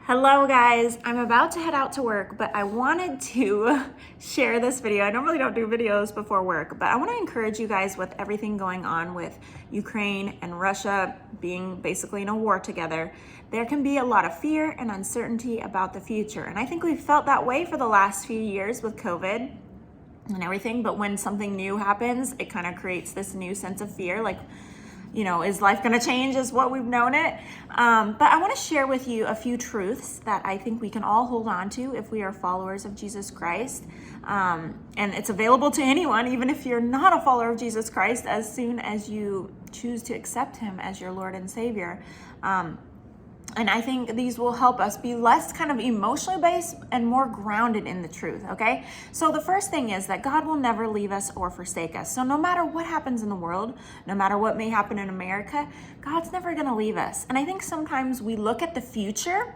Hello guys, I'm about to head out to work, but I wanted to share this video. I normally don't do videos before work, but I want to encourage you guys with everything going on with Ukraine and Russia being basically in a war together. There can be a lot of fear and uncertainty about the future. And I think we've felt that way for the last few years with COVID and everything, but when something new happens, it kind of creates this new sense of fear, like, is life going to change as what we've known it? But I want to share with you a few truths that I think we can all hold on to if we are followers of Jesus Christ. And it's available to anyone, even if you're not a follower of Jesus Christ, as soon as you choose to accept him as your Lord and Savior. And I think these will help us be less kind of emotionally based and more grounded in the truth, okay? So the first thing is that God will never leave us or forsake us. So no matter what happens in the world, no matter what may happen in America, God's never gonna leave us. And I think sometimes we look at the future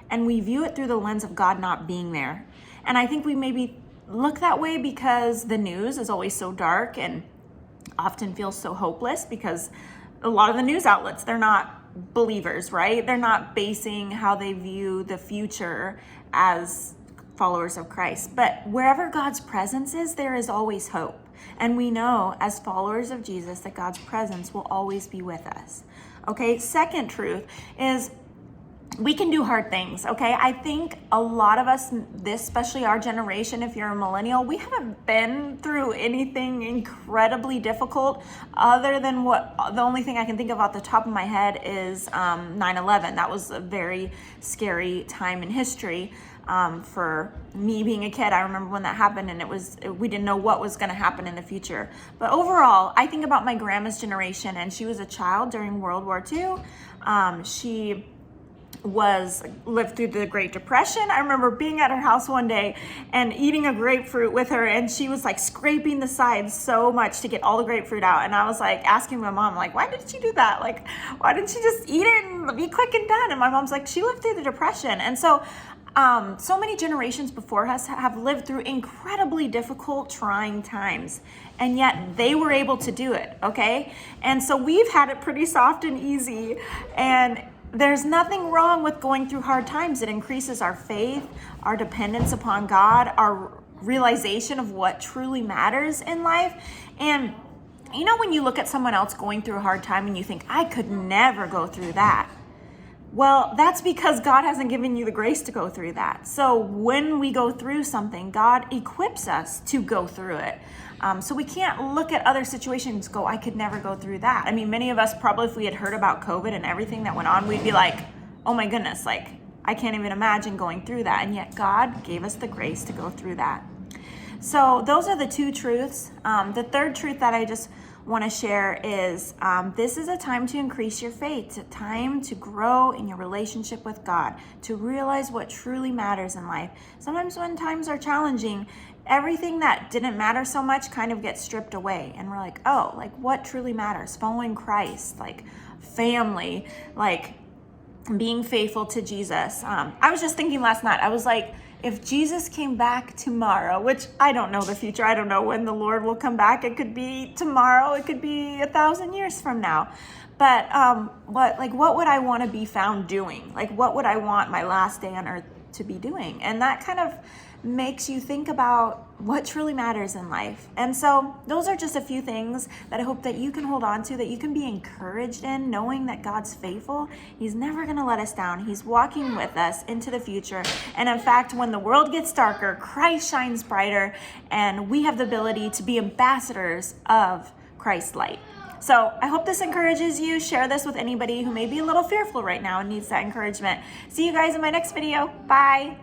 and we view it through the lens of God not being there. And I think we maybe look that way because the news is always so dark and often feels so hopeless because a lot of the news outlets, they're not believers, right? They're not basing how they view the future as followers of Christ. But wherever God's presence is, there is always hope. And we know as followers of Jesus that God's presence will always be with us. Okay, second truth is we can do hard things, okay? I think a lot of us, especially our generation, if you're a millennial, we haven't been through anything incredibly difficult other than the only thing I can think of off the top of my head is 9/11. That was a very scary time in history. For me being a kid, I remember when that happened and we didn't know what was gonna happen in the future. But overall, I think about my grandma's generation, and she was a child during World War II. She lived through the Great Depression. I remember being at her house one day and eating a grapefruit with her, and she was like scraping the sides so much to get all the grapefruit out. And I was like asking my mom, like, why did she do that? Like, why didn't she just eat it and be quick and done? And my mom's like, she lived through the Depression. And so many generations before us have lived through incredibly difficult, trying times, and yet they were able to do it, okay? And so we've had it pretty soft and easy, and there's nothing wrong with going through hard times. It increases our faith, our dependence upon God, our realization of what truly matters in life. And when you look at someone else going through a hard time and you think, I could never go through that. Well, that's because God hasn't given you the grace to go through that. So when we go through something, God equips us to go through it. So we can't look at other situations and go, I could never go through that. I mean, many of us probably, if we had heard about COVID and everything that went on, we'd be like, oh my goodness, like I can't even imagine going through that. And yet God gave us the grace to go through that. So those are the two truths. The third truth that I just want to share is this is a time to increase your faith, a time to grow in your relationship with God, to realize what truly matters in life. Sometimes when times are challenging, everything that didn't matter so much kind of gets stripped away, and we're like, oh, like what truly matters? Following Christ, like family, like being faithful to Jesus. I was just thinking last night, I was like, if Jesus came back tomorrow, which I don't know the future, I don't know when the Lord will come back. It could be tomorrow, it could be 1,000 years from now. But what would I want to be found doing? Like, what would I want my last day on earth to be doing? And that kind of makes you think about what truly matters in life. And so those are just a few things that I hope that you can hold on to, that you can be encouraged in, knowing that God's faithful. He's never going to let us down. He's walking with us into the future. And in fact, when the world gets darker, Christ shines brighter, and we have the ability to be ambassadors of Christ's light. So I hope this encourages you. Share this with anybody who may be a little fearful right now and needs that encouragement. See you guys in my next video. Bye.